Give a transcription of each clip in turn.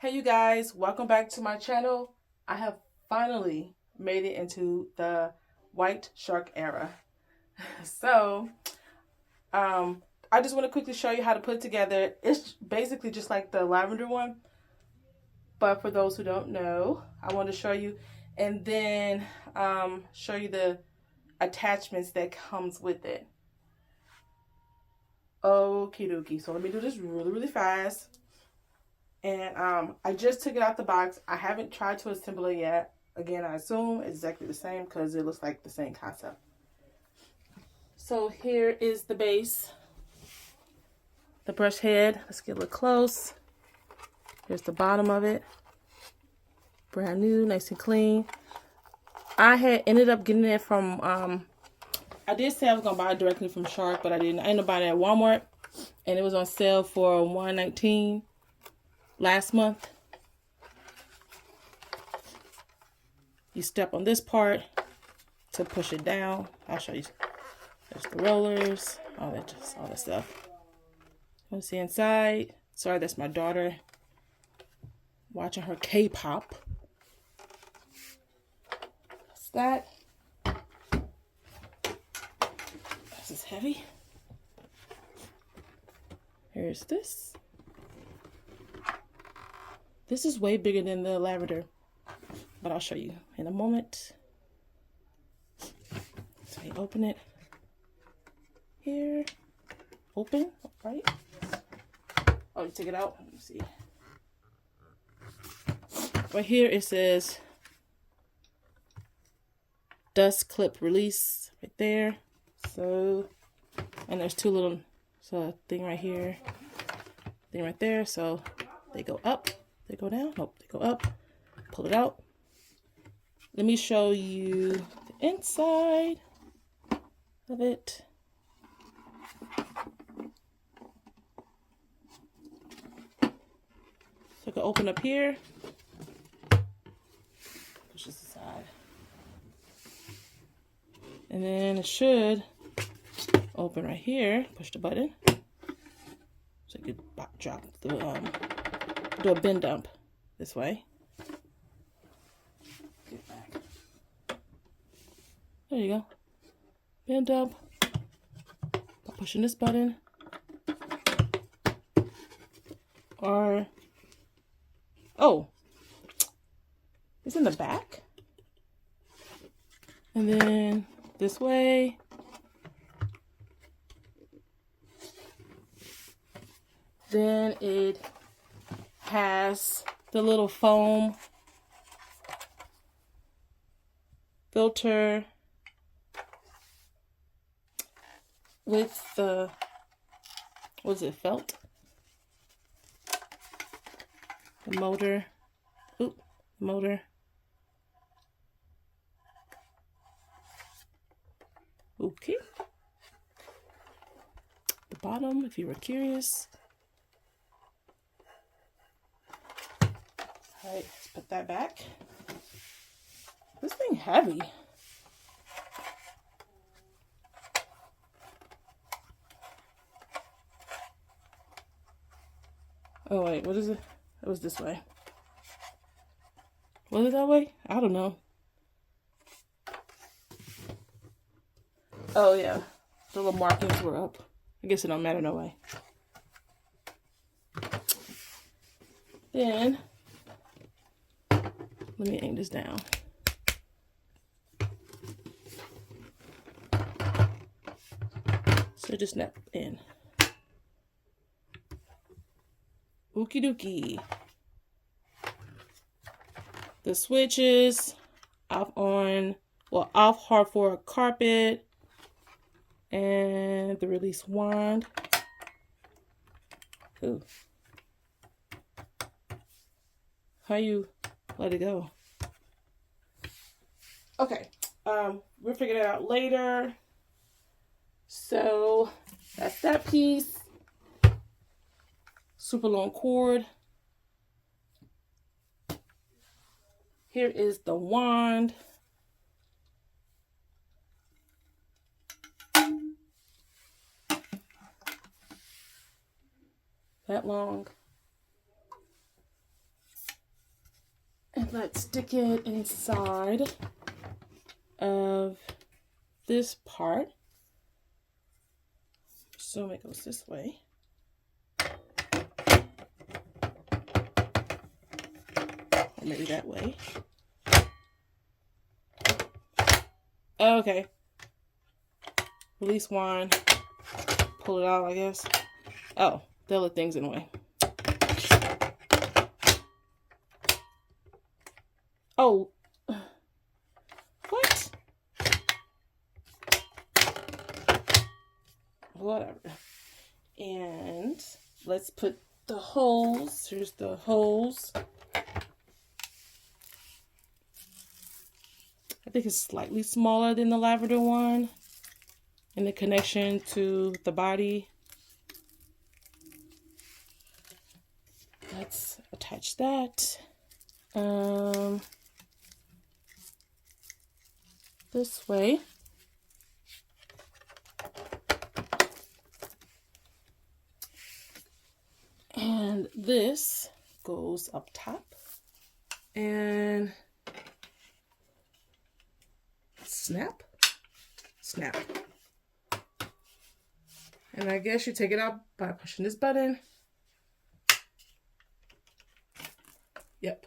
Hey you guys, welcome back to my channel. I have finally made it into the white shark era. So, I just want to quickly show you how to put it together. It's basically just like the lavender one, but for those who don't know, I want to show you and then show you the attachments that comes with it. Okie dokie. So let me do this really fast. And I just took it out the box. I haven't tried to assemble it yet. Again, I assume it's exactly the same because it looks like the same concept. So here is the base. The brush head. Let's get a little close. Here's the bottom of it. Brand new, nice and clean. I had ended up getting it from, I did say I was going to buy it directly from Shark, but I didn't. I ended up buying it at Walmart. And it was on sale for $119 last month. You step on this part to push it down. I'll show you. There's the rollers, all that stuff. Let's see inside. Sorry, that's my daughter watching her K-pop. That's that. This is heavy. Here's this. This is way bigger than the lavender, but I'll show you in a moment. So you open it here, open, right? Oh, you take it out, let me see. Right here it says dust clip release right there. So, and there's two little, so thing right here, thing right there. So they go up. They go down. Nope, they go up. Pull it out. Let me show you the inside of it. So I can open up here. Push this aside. And then it should open right here. Push the button. So you could drop the do a bin dump this way. Get back. There you go. Bin dump. By pushing this button. Or, oh, it's in the back. And then this way. Then it has the little foam filter with the, was it felt? The motor. Oop, motor. Okay. The bottom, if you were curious. All right, let's put that back. This thing heavy. Oh wait, what is it? It was this way. Was it that way? I don't know. Oh yeah, the little markings were up. I guess it don't matter no way. Then let me aim this down. So just snap in. Okie dokie. The switches off on, well, off hard for a carpet, and the release wand. Ooh. How you let it go? Okay, we'll figure that out later. So that's that piece. Super long cord. Here is the wand. That long. let's stick it inside of this part. So it goes this way. Or maybe that way. Okay. Release wand. Pull it out, I guess. Oh, the other thing's in the way. Oh. What? Whatever. And let's put the holes. Here's the holes. I think it's slightly smaller than the lavender one. And the connection to the body. Let's attach that. This way. And this goes up top. And snap. Snap. And I guess you take it out by pushing this button. Yep.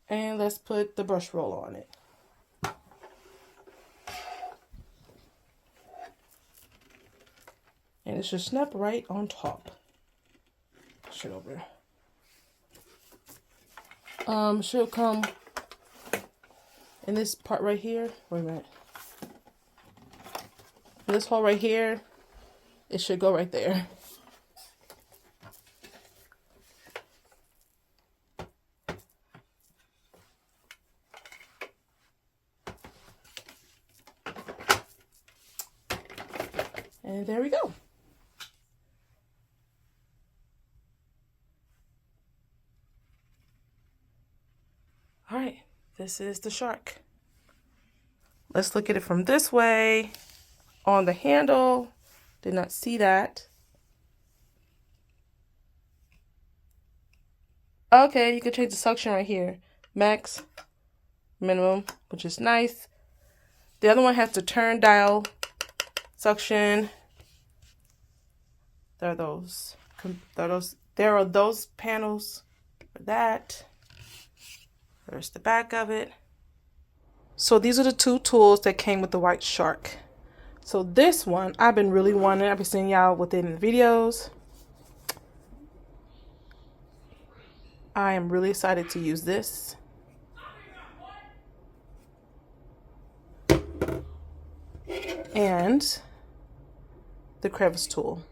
And let's put the brush roller on it. And it should snap right on top. Push it over. Should come in this part right here. Wait a minute. This hole right here, it should go right there. And there we go. All right, this is the shark. Let's look at it from this way. On the handle, did not see that. Okay, you can change the suction right here. Max, minimum, which is nice. The other one has the turn dial suction. There are those panels for that. There's the back of it. So these are the two tools that came with the white shark. So this one, I've been really wanting. I've been seeing y'all within the videos. I am really excited to use this. And the crevice tool.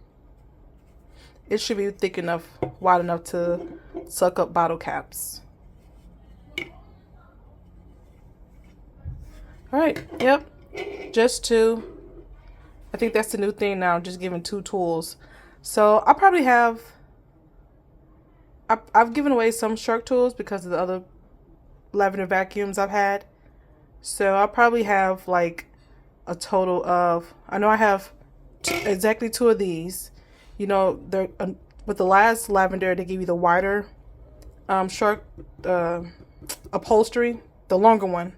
It should be thick enough, wide enough to suck up bottle caps. All right, yep, just two. I think that's the new thing now, just giving two tools. So I'll probably have, I've given away some shark tools because of the other lavender vacuums I've had. So I'll probably have like a total of, I know I have exactly two of these. You know, they're with the last lavender, they give you the wider shark upholstery, the longer one.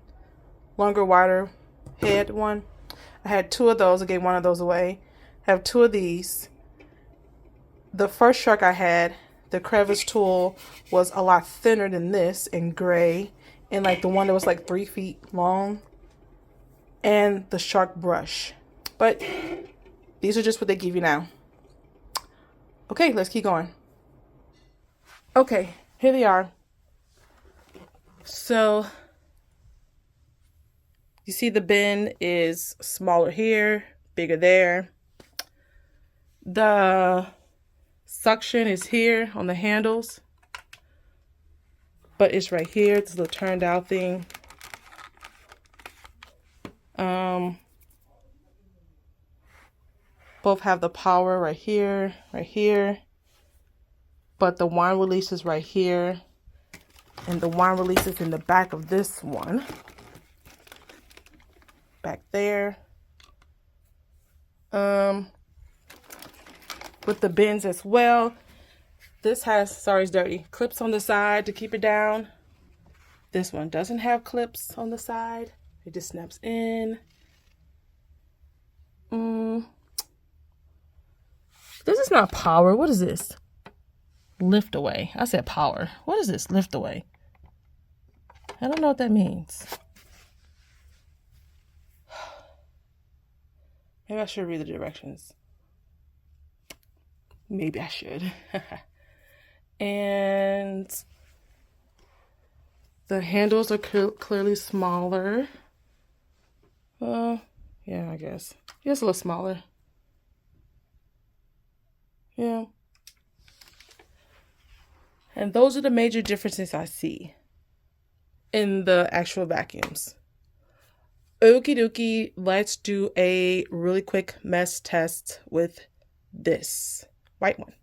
Longer, wider head one. I had two of those. I gave one of those away. I have two of these. The first shark I had, the crevice tool was a lot thinner than this in gray. And like the one that was like 3 feet long. And the shark brush. But these are just what they give you now. Okay, let's keep going. Okay, here they are. So you see the bin is smaller here, bigger there. The suction is here on the handles, but it's right here. This little turned out thing. Both have the power right here, but the wine release is right here, and the wine release is in the back of this one. Back there. with the bins as well. This has, sorry it's dirty, clips on the side to keep it down. This one doesn't have clips on the side. It just snaps in. This is not power. What is this? Lift away. I said power. What is this? Lift away. I don't know what that means. Maybe I should read the directions. Maybe I should. And the handles are clearly smaller. Yeah, I guess. Just a little smaller. Yeah. And those are the major differences I see in the actual vacuums. Okie dokie, let's do a really quick mess test with this white one.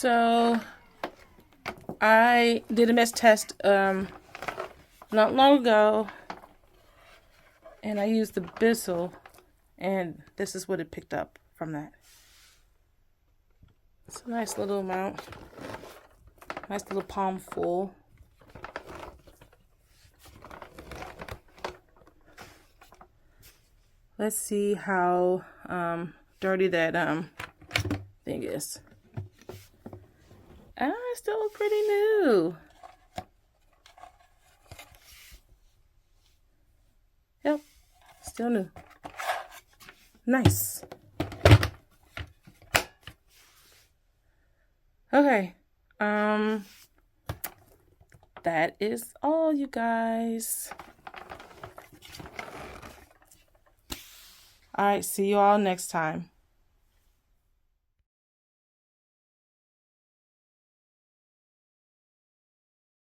So I did a mesh test not long ago, and I used the Bissell, and this is what it picked up from that. It's a nice little amount, nice little palm full. Let's see how dirty that thing is. It's still pretty new. Yep, still new. Nice. Okay. That is all, you guys. All right, see you all next time.